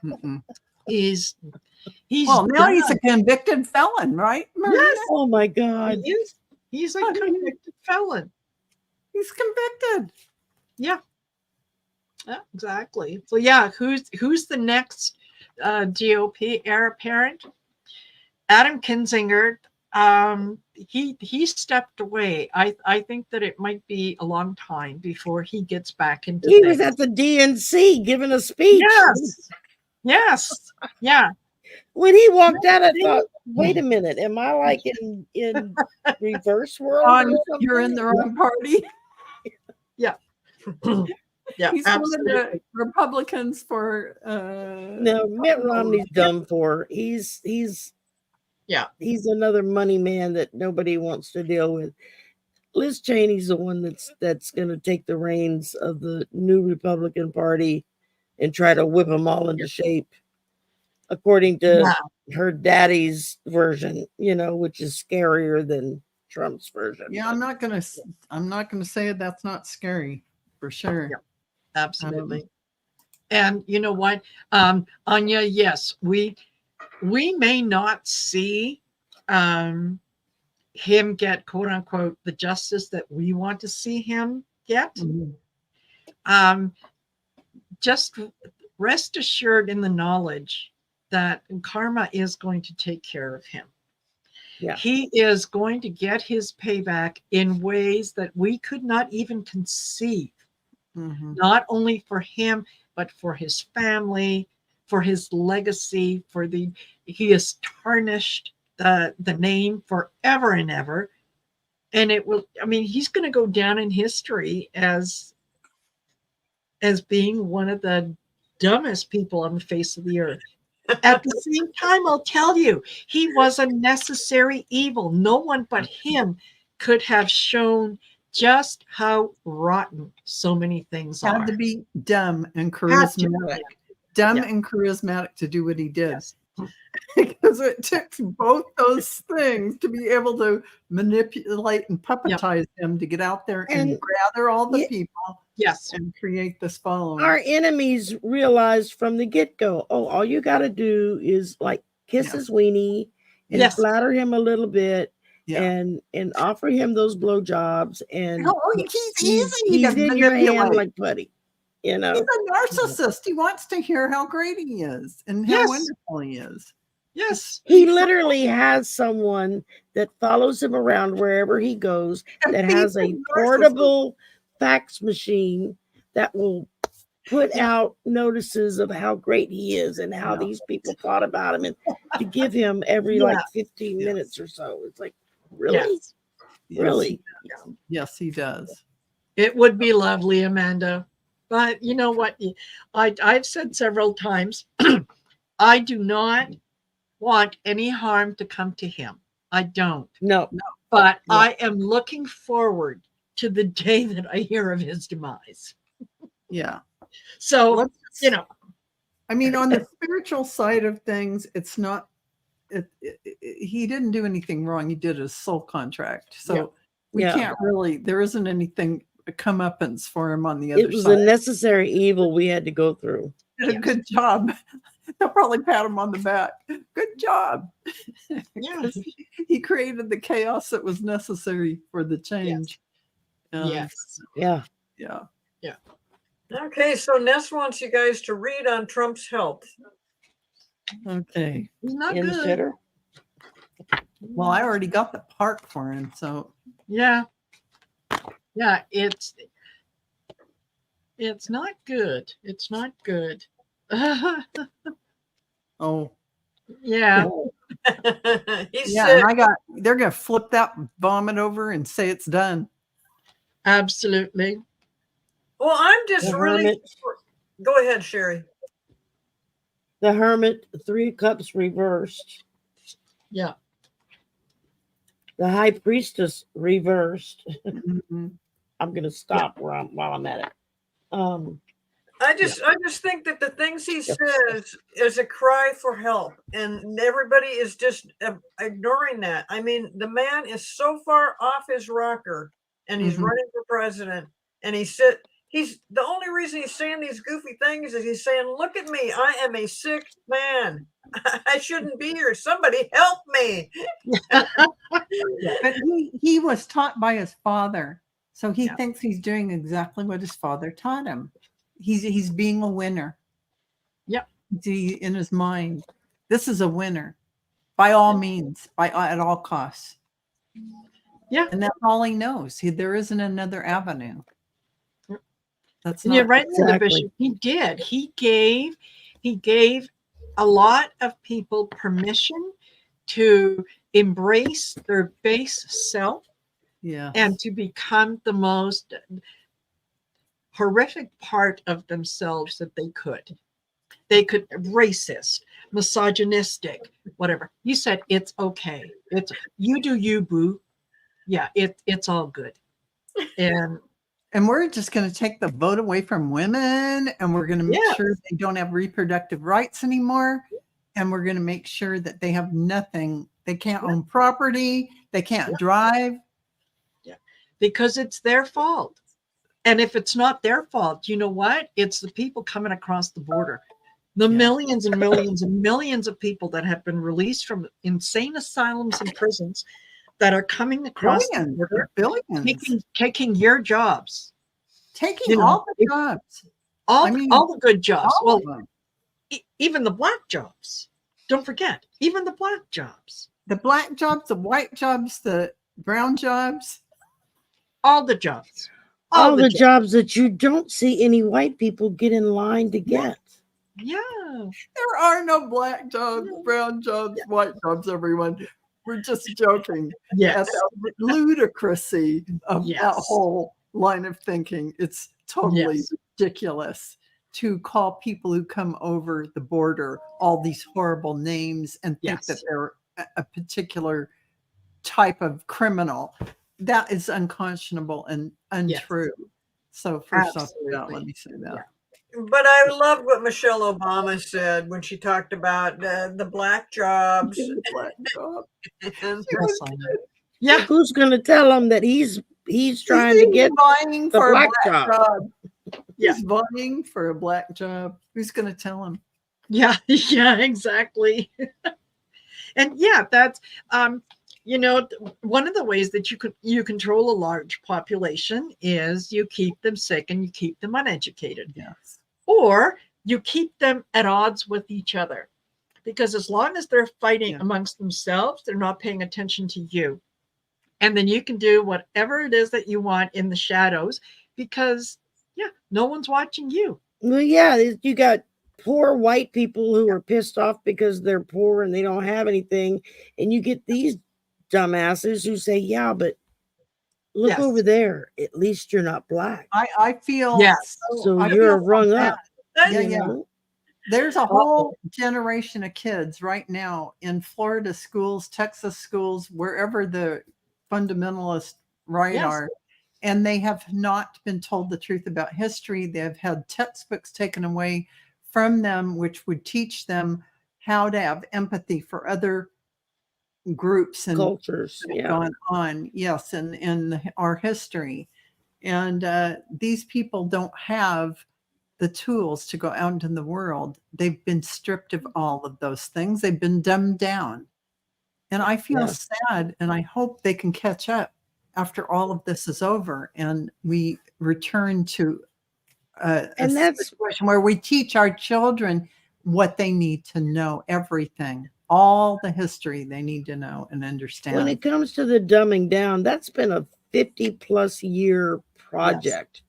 Mm-mm. He's Well, now done. he's a convicted felon, right, Maria? Yes. Oh my God. He is. He's a convicted felon. He's convicted. Yeah. Yeah, exactly. So yeah, who's the next GOP heir apparent? Adam Kinzinger. He stepped away. I think that it might be a long time before he gets back into He things. was at the DNC giving a speech. Yes. Yeah. When he walked out, I thought, wait a minute, am I like in reverse world? You're in the wrong party. Yeah. Yeah, He's absolutely. one of the Republicans for No, Mitt Romney's done for. He's another money man that nobody wants to deal with. Liz Cheney's the one that's going to take the reins of the new Republican Party and try to whip them all into shape, according to her daddy's version, which is scarier than Trump's version. Yeah, I'm not gonna say that's not scary for sure. Yeah, absolutely. And you know what, Anya? Yes, we may not see him get quote unquote the justice that we want to see him get. Mm-hmm. Just rest assured in the knowledge that karma is going to take care of him. Yeah. He is going to get his payback in ways that we could not even conceive, not only for him, but for his family, for his legacy, he has tarnished the name forever and ever. And it will, I mean, he's going to go down in history as being one of the dumbest people on the face of the earth. At the same time, I'll tell you, he was a necessary evil. No one but him could have shown just how rotten so many things are. Had to be dumb and Had to be. charismatic. Dumb Yeah. and charismatic to do what he did. Yes. Because it took both those things to be able to manipulate and puppetize him to get out there and gather all the people Yes. and create this following. Our enemies realized from the get-go, all you got to do is like kiss his weenie and Yes. flatter him a little bit Yeah. and offer him those blowjobs, and He's easy he's to in your hand manipulate. like putty. You know, He's a narcissist. He wants to hear how great he is and how Yes. wonderful he is. Yes. he literally has someone that follows him around wherever he goes that has a portable fax machine that will put out notices of how great he is and how these people thought about him, and to give him every like 15 minutes or so. It's like, really? Yes. Really? Yes, he does. It would be lovely, Amanda. But you know what? I've said several times, I do not want any harm to come to him. I don't. No. But I am looking forward to the day that I hear of his demise. Yeah. So, you know. I mean, on the spiritual side of things, it's not, he didn't do anything wrong. He did a soul contract. So we can't really, there isn't anything comeuppance for him on the other side. It was a necessary evil we had to go through. Did a good job. They'll probably pat him on the back. Good job. Yeah. He created the chaos that was necessary for the change. Yes. Yeah. Yeah. Yeah. Okay, so Ness wants you guys to read on Trump's health. Okay. He's not In the good. shitter. Well, I already got the part for him, so Yeah. Yeah, it's not good. It's not good. oh Yeah. He's yeah, sick. and they're gonna flip that vomit over and say it's done. Absolutely. Well, I'm just The really. hermit. Go ahead, Sherry. The Hermit, 3 cups reversed. Yeah. The High Priestess reversed. Mhm. I'm gonna stop while I'm at it. I just think that the things he says is a cry for help, and everybody is just ignoring that. I mean, the man is so far off his rocker, and he's running for president, and he's the only reason he's saying these goofy things is he's saying, "Look at me, I am a sick man. I shouldn't be here. Somebody help me." But he was taught by his father, so he thinks he's doing exactly what his father taught him. He's being a winner. Yep. In his mind, this is a winner, by all means, at all costs. Yeah, and that's all he knows. There isn't another avenue. That's not you're right, exactly. Bishop. He did. He gave a lot of people permission to embrace their base self, and to become the most horrific part of themselves that they could. They could racist, misogynistic, whatever. You said it's okay. It's you do you, boo. Yeah, it's all good. And we're just going to take the vote away from women, and we're going to make sure they don't have reproductive rights anymore, and we're going to make sure that they have nothing. They can't own property. They can't drive. Yeah, because it's their fault. And if it's not their fault, you know what? It's the people coming across the border. The millions and millions and millions of people that have been released from insane asylums and prisons that are coming across the border, taking your jobs. Taking all the jobs. All the good jobs. Well, of them. Even the black jobs. Don't forget, even the black jobs. The black jobs, the white jobs, the brown jobs. All the jobs. All the jobs that you don't see any white people get in line to get. Yeah. There are no black jobs, brown jobs, white jobs, everyone. We're just joking Yes. at the ludicrousy of that Yes. whole line of thinking. It's totally Yes. ridiculous to call people who come over the border all these horrible names and think that Yes. they're a particular type of criminal. That is unconscionable and untrue. So first off, let me say that. Yeah. But I loved what Michelle Obama said when she talked about the black jobs. The black job. And Yes, I know. Yeah. Who's going to tell him that he's trying to get vying the for black a black job? job? Yeah. He's vying for a black job. Who's going to tell him? Yeah. Yeah, exactly. And yeah, that's one of the ways that you control a large population is you keep them sick and you keep them uneducated. Yes. Or you keep them at odds with each other. Because as long as they're fighting amongst themselves, they're not paying attention to you. And then you can do whatever it is that you want in the shadows because, no one's watching you. Well, yeah, you got poor white people who are pissed off because they're poor and they don't have anything. And you get these dumbasses who say, yeah, but look over there. At least you're not black. I feel so I you're feel rung up. Yeah. There's a whole generation of kids right now in Florida schools, Texas schools, wherever the fundamentalist are, and they have not been told the truth about history. They have had textbooks taken away from them, which would teach them how to have empathy for other groups and cultures gone on. Yes, and in our history. And these people don't have the tools to go out in the world. They've been stripped of all of those things. They've been dumbed down. And I feel sad, and I hope they can catch up after all of this is over and we return to a situation where we teach our children what they need to know, everything, all the history they need to know and understand. When it comes to the dumbing down, that's been a 50+ year project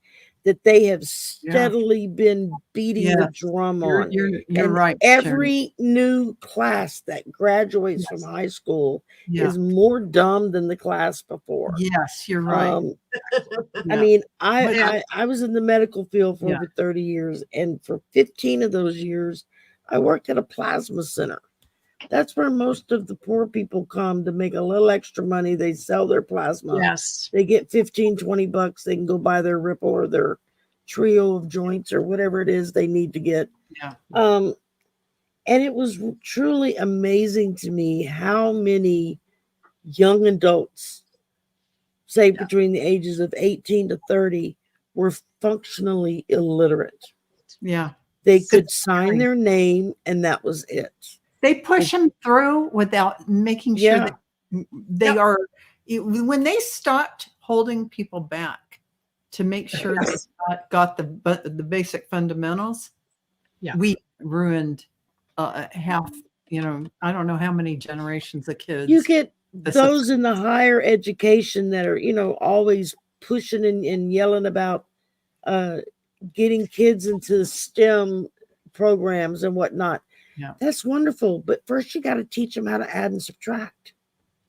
that they have steadily been beating the drum on. You're right. Every new class that graduates from high school is more dumb than the class before. Yes, you're right. I mean, I was in the medical field for over 30 years, and for 15 of those years, I worked at a plasma center. That's where most of the poor people come to make a little extra money. They sell their plasma. Yes. They get $15-20. They can go buy their Ripple or their trio of joints or whatever it is they need to get. Yeah. And it was truly amazing to me how many young adults, say between the ages of 18 to 30, were functionally illiterate. Yeah. They could sign their name and that was it. They push them through without making sure that they are, when they stopped holding people back to make sure they got the basic fundamentals, we ruined half, I don't know how many generations of kids. You get those in the higher education that are, always pushing and yelling about getting kids into STEM programs and whatnot. Yeah. That's wonderful. But first you got to teach them how to add and subtract.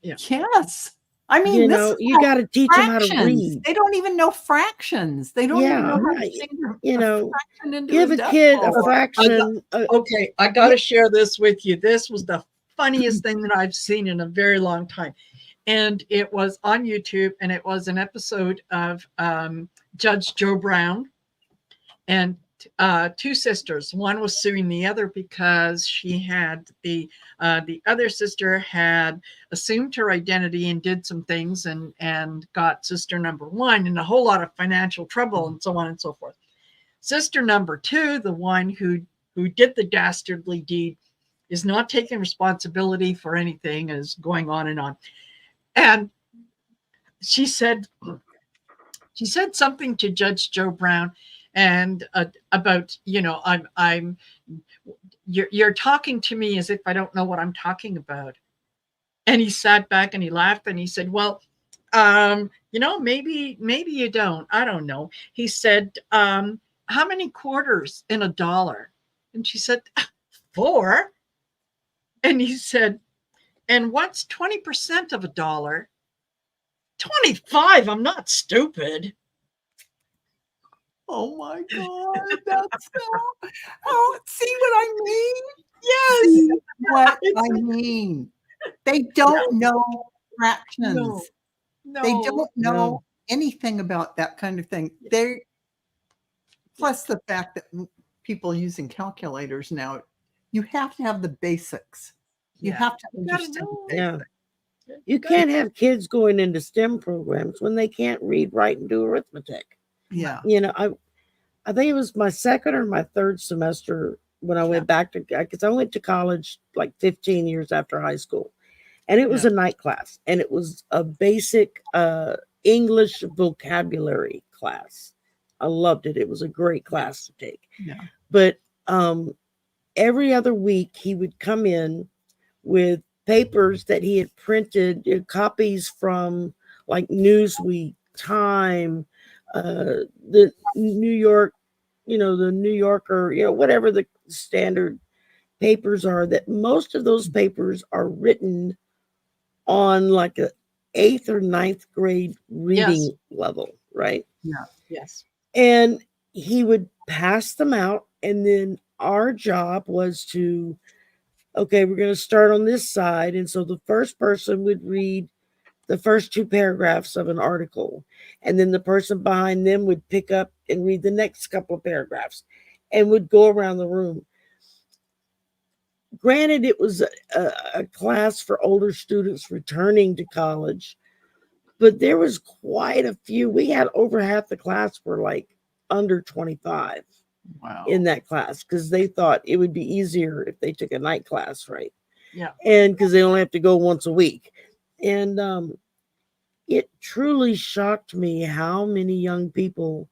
Yeah. Yes. I mean, you got to teach them how to read. They don't even know fractions. They don't even know how to give a kid a fraction. Okay, I got to share this with you. This was the funniest thing that I've seen in a very long time. And it was on YouTube, and it was an episode of Judge Joe Brown and two sisters. One was suing the other because she had the other sister had assumed her identity and did some things and got sister number one in a whole lot of financial trouble and so on and so forth. Sister number two, the one who did the dastardly deed, is not taking responsibility for anything, is going on and on. And she said something to Judge Joe Brown and about, you're talking to me as if I don't know what I'm talking about. And he sat back and he laughed and he said, well, maybe you don't. I don't know. He said, how many quarters in $1? And she said, 4. And he said, and what's 20% of $1? 25. I'm not stupid. Oh my God, that's so. Oh, see what I mean? Yes. See what I mean? They don't know fractions. No. They don't know anything about that kind of thing. They plus the fact that people using calculators now, you have to have the basics. You have to understand the Yeah. basics. You can't have kids going into STEM programs when they can't read, write, and do arithmetic. Yeah. You know, I think it was my second or my third semester when I went back to, because I went to college like 15 years after high school. And it was a night class. And it was a basic English vocabulary class. I loved it. It was a great class to take. Yeah. But every other week he would come in with papers that he had printed, copies from like Newsweek, Time, the New York, the New Yorker, whatever the standard papers are, that most of those papers are written on like a 8th or 9th grade reading level, right? Yeah. Yes. And he would pass them out, and then our job was to, okay, we're going to start on this side. And so the first person would read the first 2 paragraphs of an article, and then the person behind them would pick up and read the next couple of paragraphs and would go around the room. Granted, it was a class for older students returning to college, but there was quite a few. We had over half the class were like under 25 in that class, because they thought it would be easier if they took a night class, right? Yeah. And because they only have to go once a week. And it truly shocked me how many young people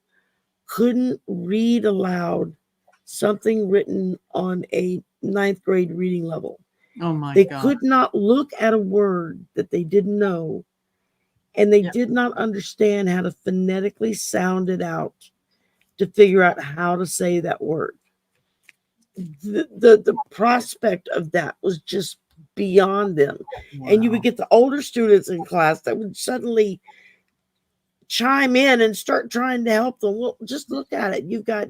couldn't read aloud something written on a 9th grade reading level. Oh my They God. could not look at a word that they didn't know, and they did not understand how to phonetically sound it out to figure out how to say that word. The prospect of that was just beyond them. Wow. And you would get the older students in class that would suddenly chime in and start trying to help them. Well, just look at it. You've got,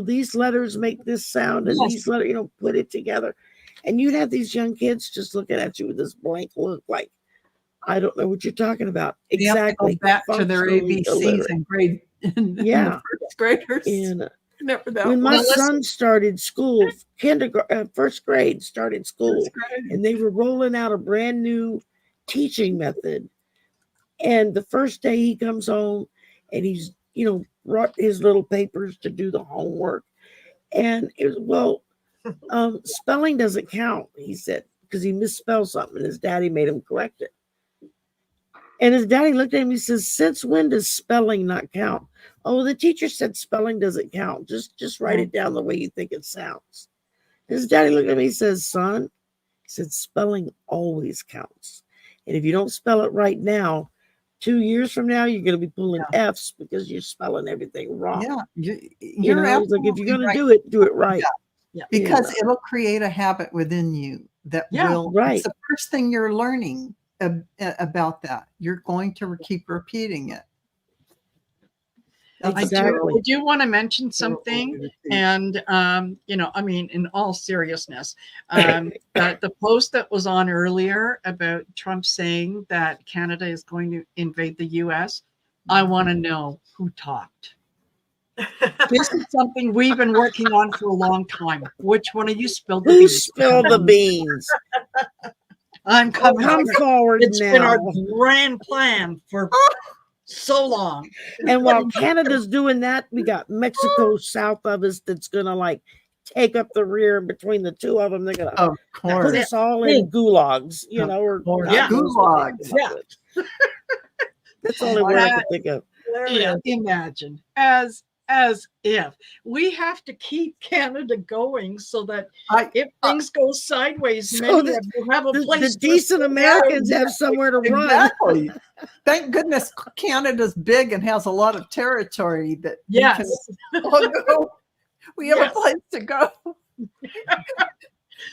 these letters make this sound, and these letters, put it together. And you'd have these young kids just looking at you with this blank look like, I don't know what you're talking about. They have to Exactly. go back to their Functionally ABCs illiterate. and grade in the first graders. And Never that when my was. son started school, first grade started school, First grade. and they were rolling out a brand new teaching method. And the first day he comes home, and he's, brought his little papers to do the homework. And it was, spelling doesn't count, he said, because he misspelled something, and his daddy made him correct it. And his daddy looked at him, he says, since when does spelling not count? Oh, the teacher said spelling doesn't count. Just write it down the way you think it sounds. His daddy looked at me, he says, son, he said, spelling always counts. And if you don't spell it right now, 2 years from now, you're going to be pulling F's because you're spelling everything wrong. Yeah. You're like, if you're going right. to do it right. Yeah. Because it'll create a habit within you that will, it's the first thing you're learning about that. You're going to keep repeating it. Exactly. I do want to mention something, and in all seriousness, the post that was on earlier about Trump saying that Canada is going to invade the U.S., I want to know who talked. This is something we've been working on for a long time. Which one of you spilled the beans? Who spilled the beans? I'm coming. Come forward It's now. been our grand plan for so long. And while Canada's doing that, we got Mexico south of us that's gonna like take up the rear between the two of them. They're gonna put us all in gulags, or gulags. That's the only word I can think of. Yeah, imagine as as if we have to keep Canada going so that I if things go sideways, So many the- of you have a The place. to decent sit Americans down. have somewhere to run. exactly. Thank goodness Canada's big and has a lot of territory that Yes. we can all go. We have Yes. a place to go.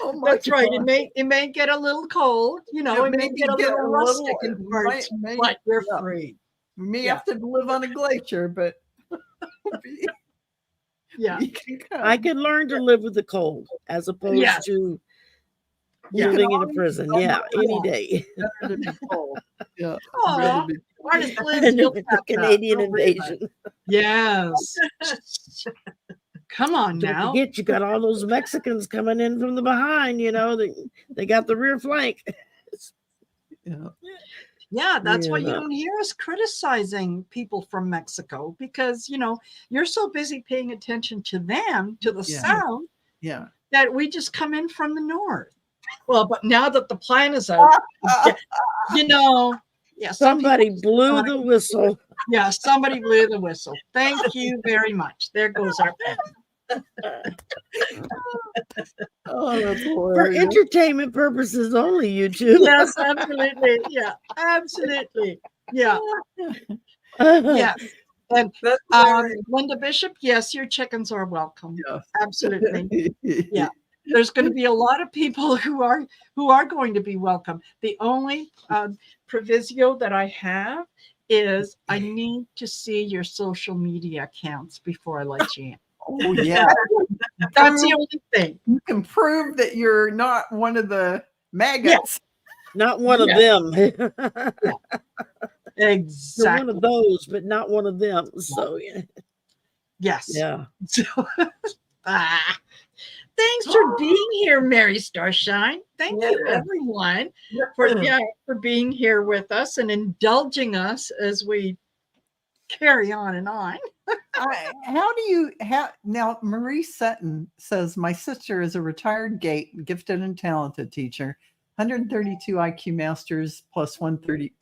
Oh my That's right. God. It may get a little cold, you know, it may maybe get a little rustic in it parts, might- but you're yeah. free. We may Yeah. have to live on a glacier, but Yeah. we can come. I could learn to live with the cold as opposed Yes. to Yeah. living in a prison. Yeah, any day. Better to be cold. Yeah. Aw, Rather be- Artist Liz, And you'll with have the that. Canadian Don't worry about it. invasion. Yes. Come on Don't now. forget, you got all those Mexicans coming in from the behind. You know, they got the rear flank. yeah. Yeah, that's why you Yeah. don't hear us criticizing people from Mexico because, you know, you're so busy paying attention to them, to the Yeah. sound, Yeah. that we just come in from the north. Well, but now that the plan is out, you know, yeah, some people Somebody just blew wanna- the whistle. Yeah, somebody blew the whistle. Thank you very much. There goes our plan. Oh, that's For hilarious. entertainment purposes only, YouTube. Yes, absolutely. Yeah, absolutely. Yeah, yes. And That's hilarious. Linda Bishop, yes, your chickens are welcome. Yes. Absolutely. Yeah. There's going to be a lot of people who are going to be welcome. The only proviso that I have is I need to see your social media accounts before I let you in. Oh, yeah. That's the only thing. You can prove that you're not one of the maggots. Not one of Yes. them. You're Exactly. one of those, but not one of them. So yeah. Yes. Yeah. So, thanks for being here, Mary Starshine. Thank you, Yeah. everyone, for being here with us and indulging us as we carry on and on. How do you have now? Marie Sutton says, my sister is a retired gifted and talented teacher, 132 IQ masters plus 130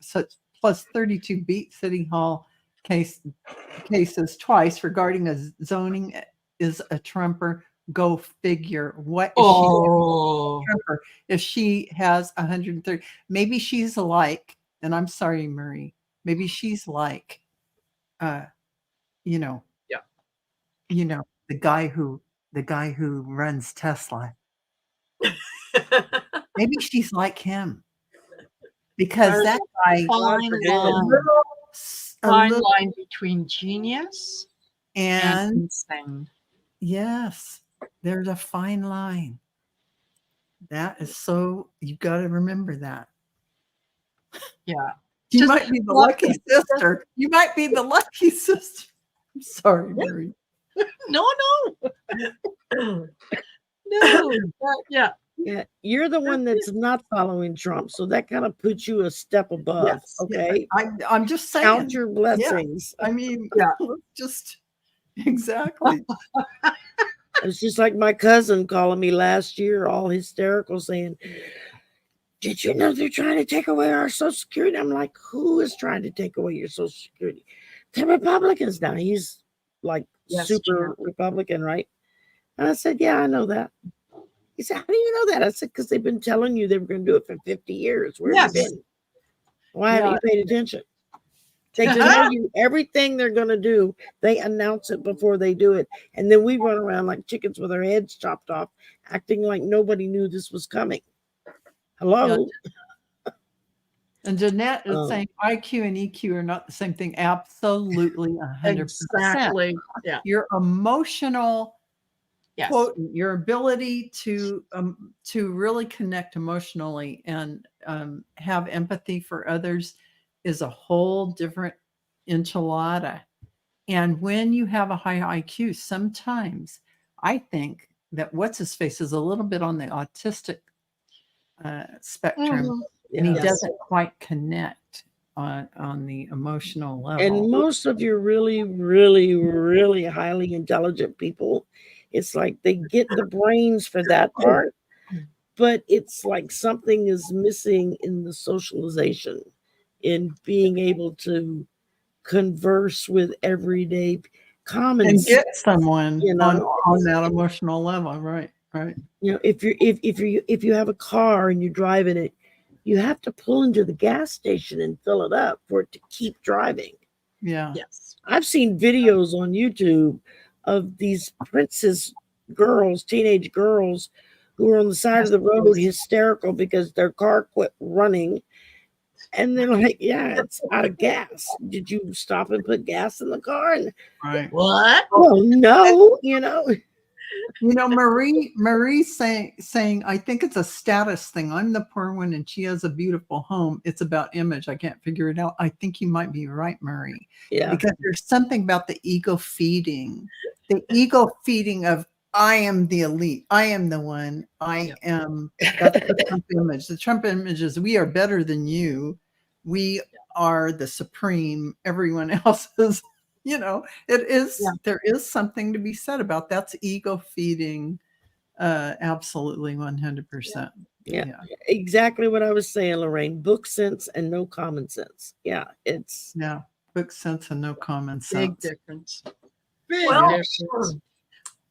plus 32 beat City Hall cases twice regarding a zoning is a Trumper. Go figure. What is she a Trumper if she has 130? Maybe she's like, and I'm sorry, Marie, maybe she's like you know, the guy who runs Tesla. Maybe she's like him because There's that guy Fine a line little- between genius and and insane. yes, there's a fine line. That is so you got to remember that. Yeah. You Just might be the love lucky it. sister. You might be the lucky sister. I'm sorry, Marie. No. No. Yeah. Yeah. You're the one that's not following Trump. So that kind of puts you a step above. Yes. Okay. I'm just saying. Count your blessings. I mean, Yeah. just exactly. It's just like my cousin calling me last year, all hysterical, saying, did you know they're trying to take away our Social Security? I'm like, who is trying to take away your Social Security? The Republicans now. He's like Yes, super Republican, right? And I said, yeah, I know that. He said, how do you know that? I said, because they've been telling you they were going to do it for 50 years. Where have you Yes. been? Why haven't you paid attention? They tell you everything they're going to do. They announce it before they do it. And then we run around like chickens with our heads chopped off, acting like nobody knew this was coming. Hello? And Jeanette is saying IQ and EQ are not the same thing. Absolutely, 100%. Exactly. Yeah. Your emotional Yes. quotient, your ability to really connect emotionally and have empathy for others is a whole different enchilada. And when you have a high IQ, sometimes I think that what's his face is a little bit on the autistic spectrum, Mhm. and he Yes. doesn't quite connect on the emotional level. And most of your really, really, really highly intelligent people, it's like they get the brains for that part, but it's like something is missing in the socialization, in being able to converse with everyday. common And sense. get someone You know, on that emotional level, right? Right. You know, if you have a car and you're driving it, you have to pull into the gas station and fill it up for it to keep driving. Yeah. Yes. I've seen videos on YouTube of these princess girls, teenage girls, who are on the side of the road hysterical because their car quit running. And they're like, yeah, it's out of gas. Did you stop and put gas in the car? And, Right. What? well, no, you know. You know, Marie saying, I think it's a status thing. I'm the poor one and she has a beautiful home. It's about image. I can't figure it out. I think you might be right, Marie. Yeah. Because there's something about the ego feeding of I am the elite. I am the one. I am. That's the Trump image. The Trump image is we are better than you. We are the supreme. Everyone else is, you know, it is, there is something to be said about that's ego feeding. Absolutely 100%. Yeah, exactly what I was saying, Lorraine. Book sense and no common sense. Yeah, it's book sense and no common sense. Big difference. Big Well, difference.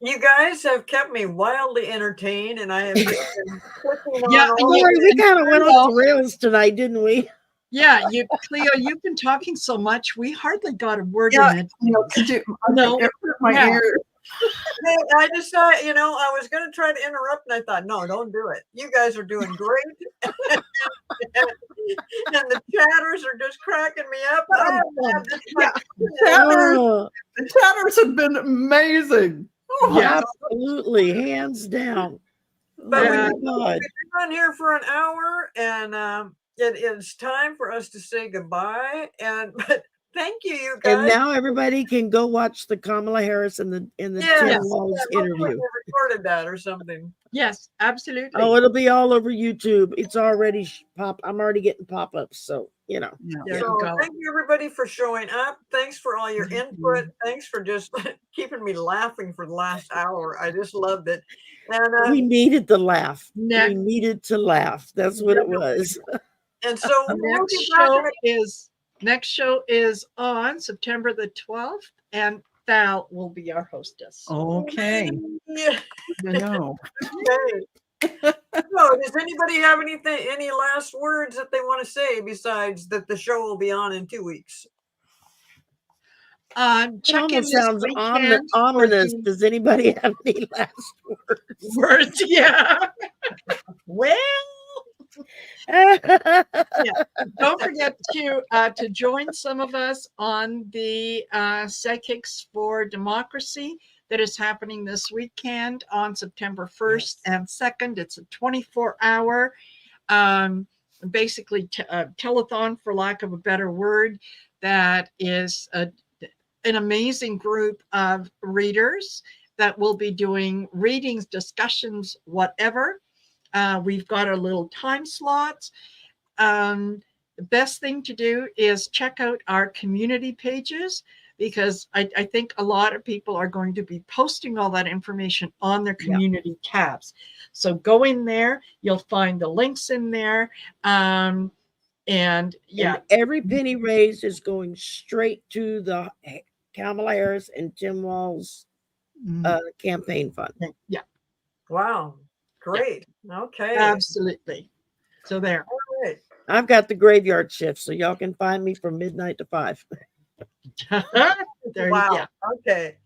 you guys have kept me wildly entertained, and I have just been clicking on Yeah, all Lori, the- we kind of went off the rails tonight, didn't we? Yeah, Cleo, you've been talking so much. We hardly got a word in it. You know, could you, No. it hurt my Yeah. ear. Hey, I decided, you know, I was going to try to interrupt, and I thought, no, don't do it. You guys are doing great. and the chatters are just cracking me up. I haven't had this much- Oh, The chatters have been amazing. Oh, Yeah. absolutely, hands down. But Oh we- my God. We've been on here for an hour, and it is time for us to say goodbye. But thank you guys. And now everybody can go watch the Kamala Harris and the Yes, Tim yes. Walz Yeah, interview. hopefully we recorded that or something. Yes, absolutely. Oh, it'll be all over YouTube. It's already I'm already getting pop-ups, so you know. There So you go. thank you everybody for showing up. Thanks for all your input. Thanks for just keeping me laughing for the last hour. I just loved it. And We needed the laugh. Ne- We needed to laugh. That's what it was. and so we'll Next show is on September the 12th, and Val will be our hostess. Okay. Yeah. I know. Okay. So does anybody have any last words that they want to say besides that the show will be on in 2 weeks? It Check in almost this sounds weekend for ominous. the Does anybody have any last words? words. Yeah. Well, don't forget to join some of us on the Psychics for Democracy that is happening this weekend on September 1st and 2nd. It's a 24-hour, basically telethon, for lack of a better word, that is an amazing group of readers that will be doing readings, discussions, whatever. We've got our little time slots. The best thing to do is check out our community pages, because I think a lot of people are going to be posting all that information on their community tabs. So go in there, you'll find the links in there. And every penny raised is going straight to the Kamala Harris and Tim Walz campaign fund. Yeah. Wow. Great. Okay. Absolutely. So there. All right. I've got the graveyard shift, so y'all can find me from midnight to 5. There Wow. you go. Okay.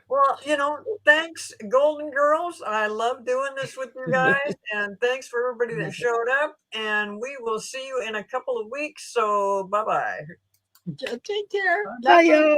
Well, thanks, Golden Girls. I love doing this with you guys. And thanks for everybody that showed up. And we will see you in a couple of weeks. So bye-bye. Take care. Bye, y'all.